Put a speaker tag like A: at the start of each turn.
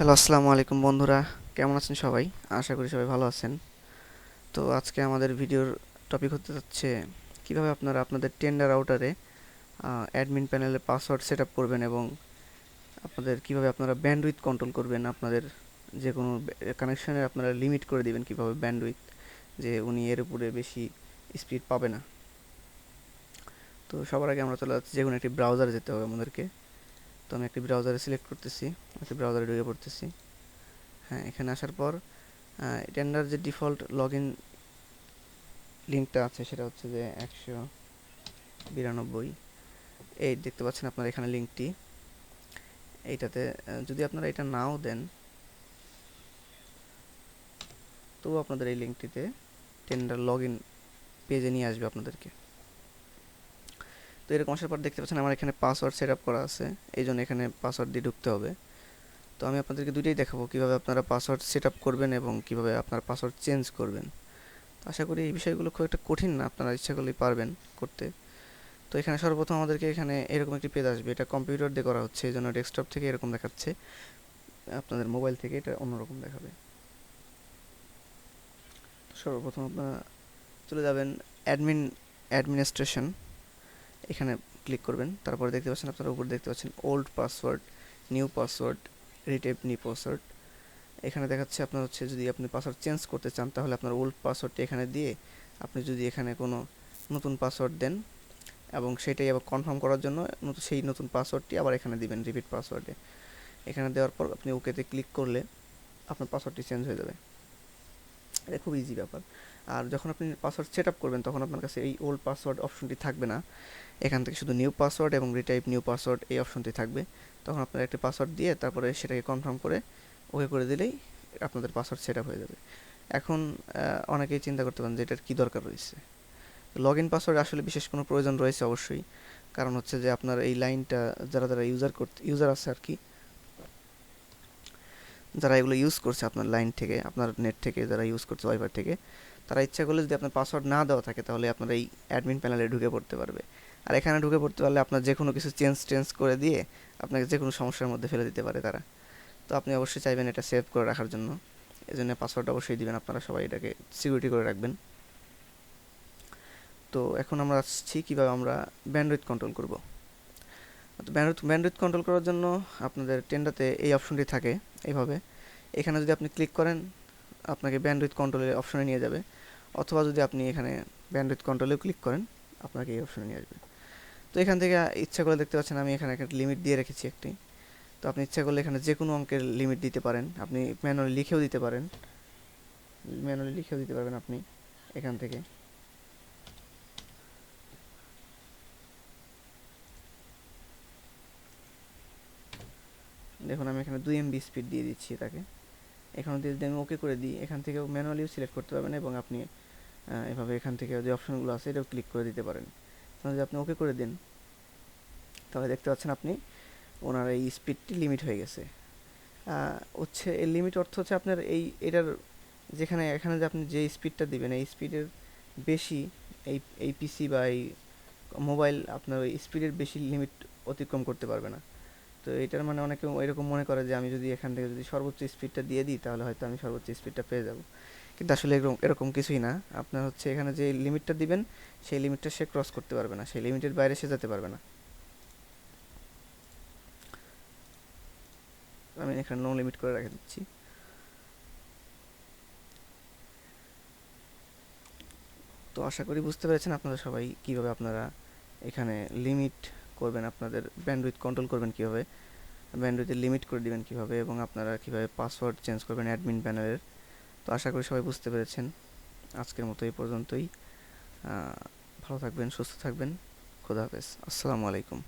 A: Hello, আসসালামু আলাইকুম বন্ধুরা। কেমন আছেন সবাই? আশা করি সবাই ভালো আছেন। তো আজকে আমাদের ভিডিওর টপিক হতে যাচ্ছে কিভাবে আপনারা আপনাদের টেন্ডার রাউটারে অ্যাডমিন প্যানেলে পাসওয়ার্ড সেট আপ করবেন এবং আপনাদের কিভাবে আপনারা ব্যান্ডউইথ কন্ট্রোল করবেন। আপনাদের যে কোনো কানেকশনের আপনারা লিমিট করে দিবেন কিভাবে ব্যান্ডউইথ, যে উনি এর উপরে বেশি স্পিড পাবে না। তো সবার আগে আমরা চলে যাচ্ছি, যে কোনো একটি ব্রাউজারে যেতে হবে আমাদেরকে। তো আমি একটি ব্রাউজারে সিলেক্ট করতেছি, একটি ব্রাউজারে ঢুকে পড়তেছি। হ্যাঁ, এখানে আসার পর টেন্ডার যে ডিফল্ট লগ ইন লিঙ্কটা আছে সেটা হচ্ছে যে 192 এই দেখতে পাচ্ছেন আপনারা এখানে লিঙ্কটি। এইটাতে যদি আপনারা এটা নাও দেন তবু আপনাদের এই লিঙ্কটিতে টেন্ডার লগ ইন পেজে নিয়ে আসবে আপনাদেরকে। তো এরকম আসার পর দেখতে পাচ্ছেন আমার এখানে পাসওয়ার্ড সেট আপ করা আছে, এই জন্য এখানে পাসওয়ার্ড দিয়ে ঢুকতে হবে। তো আমি আপনাদেরকে দুইটাই দেখাবো, কীভাবে আপনারা পাসওয়ার্ড সেট আপ করবেন এবং কীভাবে আপনার পাসওয়ার্ড চেঞ্জ করবেন। আশা করি এই বিষয়গুলো খুব একটা কঠিন না, আপনারা ইচ্ছা করলেই পারবেন করতে। তো এখানে সর্বপ্রথম আমাদেরকে এখানে এরকম একটি পেজ আসবে, এটা কম্পিউটার দিয়ে করা হচ্ছে এই জন্য ডেস্কটপ থেকে এরকম দেখাচ্ছে, আপনাদের মোবাইল থেকে এটা অন্যরকম দেখাবে। সর্বপ্রথম আপনারা চলে যাবেন অ্যাডমিনিস্ট্রেশন, এখানে ক্লিক করবেন। তারপরে দেখতে পাচ্ছেন আপনারা উপর দেখতে পাচ্ছেন old password, new password, retype new password. এখানে দেখাচ্ছে আপনার হচ্ছে যদি আপনি পাসওয়ার্ড চেঞ্জ করতে চান তাহলে আপনার ওল্ড পাসওয়ার্ডটি এখানে দিয়ে আপনি যদি এখানে কোনো নতুন পাসওয়ার্ড দেন এবং সেটাই আবার কনফার্ম করার জন্য সেই নতুন পাসওয়ার্ডটি আবার এখানে দিবেন রিপিট পাসওয়ার্ডে। এখানে দেওয়ার পর আপনি ওকেতে ক্লিক করলে আপনার পাসওয়ার্ডটি চেঞ্জ হয়ে যাবে। এটা খুব ইজি ব্যাপার। আর যখন আপনি পাসওয়ার্ড সেট আপ করবেন তখন আপনার কাছে এই ওল্ড পাসওয়ার্ড অপশনটি থাকবে না, এখান থেকে শুধু নিউ পাসওয়ার্ড এবং রিটাইপ নিউ পাসওয়ার্ড এই অপশনটি থাকবে। তখন আপনারা একটি পাসওয়ার্ড দিয়ে তারপরে সেটাকে কনফার্ম করে ওকে করে দিলেই আপনাদের পাসওয়ার্ড সেট আপ হয়ে যাবে। এখন অনেকেই চিন্তা করতে পারেন যে এটার কী দরকার রয়েছে। লগ ইন পাসওয়ার্ড আসলে বিশেষ কোনো প্রয়োজন রয়েছে অবশ্যই, কারণ হচ্ছে যে আপনার এই লাইনটা যারা যারা ইউজার আছে আর কি, যারা এগুলো ইউজ করছে আপনার লাইন থেকে, আপনার নেট থেকে যারা ইউজ করছে ওয়াইফাই থেকে, তারা ইচ্ছা করলে যদি আপনার পাসওয়ার্ড না দেওয়া থাকে তাহলে আপনার এই অ্যাডমিন প্যানেলে ঢুকে পড়তে পারবে। আর এখানে ঢুকে পড়তে পারলে আপনার যে কোনো কিছু চেঞ্জ করে দিয়ে আপনাকে যে কোনো সমস্যার মধ্যে ফেলে দিতে পারে তারা। তো আপনি অবশ্যই চাইবেন এটা সেভ করে রাখার জন্য, এই জন্য পাসওয়ার্ড অবশ্যই দিবেন, আপনারা সবাই এটাকে সিকিউরিটি করে রাখবেন। তো এখন আমরা আসছি কীভাবে আমরা ব্যান্ডউইথ কন্ট্রোল করব। তো ব্যান্ডউইথ কন্ট্রোল করার জন্য আপনাদের টেন্ডাতে এই অপশনটি থাকে এইভাবে। এখানে যদি আপনি ক্লিক করেন আপনাকে ব্যান্ডউইথ কন্ট্রোলের অপশনে নিয়ে যাবে, অথবা যদি আপনি এখানে ব্যান্ডউইথ কন্ট্রোলেও ক্লিক করেন আপনাকে এই অপশনে নিয়ে আসবে। তো এখান থেকে ইচ্ছা করে দেখতে পাচ্ছেন আমি এখানে একটা লিমিট দিয়ে রেখেছি একটি। তো আপনি ইচ্ছা করলে এখানে যে কোনো অঙ্কের লিমিট দিতে পারেন, আপনি ম্যানুয়ালি লিখেও দিতে পারেন, আপনি এখান থেকে। দেখুন আমি এখানে 2 MB স্পিড দিয়ে দিচ্ছি তাকে। এখানে যদি আমি ওকে করে দিই এখান থেকেও ম্যানুয়ালিও সিলেক্ট করতে পারবেন এবং আপনি এভাবে এখান থেকে যে অপশনগুলো আছে এটাও ক্লিক করে দিতে পারেন। যদি আপনি ওকে করে দেন তাহলে দেখতে পাচ্ছেন আপনি ওনার এই স্পিডটি লিমিট হয়ে গেছে। হচ্ছে এই লিমিট অর্থ হচ্ছে আপনার এটার যেখানে এখানে যে আপনি যে স্পিডটা দিবেন এই স্পিডের বেশি এই পিসি বা এই মোবাইল আপনার ওই স্পিডের বেশি লিমিট অতিক্রম করতে পারবে না। তো এটার মানে অনেকে এরকম মনে করে যে আমি যদি এখান থেকে যদি সর্বোচ্চ স্পিডটা দিয়ে দিই তাহলে হয়তো আমি সর্বোচ্চ স্পিডটা পেয়ে যাব, কিন্তু আসলে এরকম কিছুই না। আপনার হচ্ছে এখানে যে লিমিটটা দিবেন সেই লিমিটটা সে ক্রস করতে পারবে না, সেই লিমিটের বাইরে সে যেতে পারবে না। আমি এখানে নো লিমিট করে রেখে দিচ্ছি। তো আশা করি বুঝতে পেরেছেন আপনারা সবাই কিভাবে আপনারা এখানে লিমিট করবেন, আপনাদের ব্যান্ডউইথ কন্ট্রোল করবেন কিভাবে, ব্যান্ডউইথের লিমিট করে দিবেন কিভাবে, এবং আপনারা কিভাবে পাসওয়ার্ড চেঞ্জ করবেন অ্যাডমিন প্যানেলের। তো আশা করি সবাই বুঝতে পেরেছেন। আজকের মতো এই পর্যন্তই। ভালো থাকবেন, সুস্থ থাকবেন। খোদা হাফেজ, আসসালামু আলাইকুম।